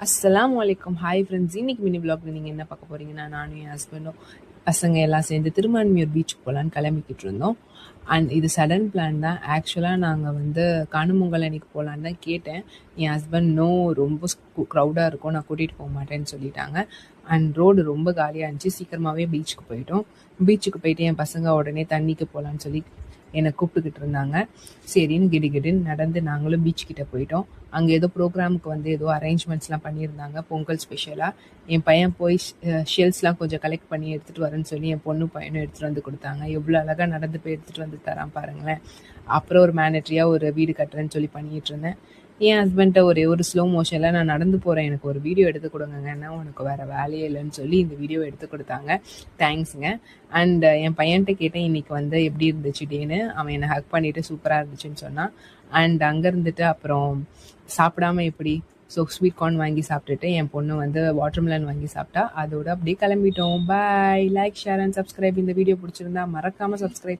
அஸ்ஸலாமு அலைக்கும். Hi friends. இன்னைக்கு மினி விலாக்ல நீங்கள் என்ன பார்க்க போறீங்கன்னா, நானும் என் ஹஸ்பண்டும் பசங்க எல்லாம் சேர்ந்து திருமான்மியூர் பீச்சுக்கு போகலான்னு கிளம்பிக்கிட்டு இருந்தோம். அண்ட் இது சடன் பிளான் தான். ஆக்சுவலாக நாங்கள் காணுமொங்கல் அன்னைக்கு போகலான்னு தான் கேட்டேன். என் ஹஸ்பண்ட் நோ, ரொம்ப க்ரௌடாக இருக்கும், நான் கூட்டிகிட்டு போக மாட்டேன்னு சொல்லிட்டாங்க. அண்ட் ரோடு ரொம்ப காலியாக இருந்துச்சு. சீக்கிரமாகவே பீச்சுக்கு போயிட்டோம். பீச்சுக்கு போயிட்டு என் பசங்க உடனே தண்ணிக்கு போகலான்னு சொல்லி என்னை கூப்பிட்டுக்கிட்டு இருந்தாங்க. சரின்னு கிடுகிடுன்னு நடந்து நாங்களும் பீச் கிட்ட போயிட்டோம். அங்கே ஏதோ ப்ரோக்ராமுக்கு ஏதோ அரேஞ்ச்மெண்ட்ஸ்லாம் பண்ணியிருந்தாங்க, பொங்கல் ஸ்பெஷலாக. என் பையன் போய் ஷெல்ஸ்லாம் கொஞ்சம் கலெக்ட் பண்ணி எடுத்துகிட்டு வரேன்னு சொல்லி என் பொண்ணு பையனும் எடுத்துகிட்டு வந்து கொடுத்தாங்க. எவ்வளோ அழகாக நடந்து போய் எடுத்துகிட்டு வந்து தரான் பாருங்களேன். அப்புறம் ஒரு மேனட்ரியாக ஒரு வீடு கட்டுறேன்னு சொல்லி பண்ணிகிட்டு இருந்தேன். என் ஹஸ்பண்ட்டை ஒரு ஸ்லோ மோஷனில் நான் நடந்து போகிறேன், எனக்கு ஒரு வீடியோ எடுத்து கொடுங்கங்கன்னா, உனக்கு வேறு வேலையே இல்லைன்னு சொல்லி இந்த வீடியோ எடுத்து கொடுத்தாங்க. தேங்க்ஸுங்க. அண்ட் என் பையன்கிட்ட கேட்டேன் இன்னைக்கு எப்படி இருந்துச்சு டேன்னு. அவன் என்னை ஹக் பண்ணிவிட்டு சூப்பராக இருந்துச்சுன்னு சொன்னான். அண்ட் அங்கே இருந்துட்டு அப்புறம் சாப்பிடாம எப்படி ஸ்வீட் கார்ன் வாங்கி சாப்பிட்டுட்டு என் பொண்ணு வாட்டர்மெலன் வாங்கி சாப்பிட்டா. அதோட அப்படியே கிளம்பிட்டோம். Bye. Like, share and subscribe. இந்த வீடியோ பிடிச்சிருந்தா மறக்காமல் சப்ஸ்கிரைப்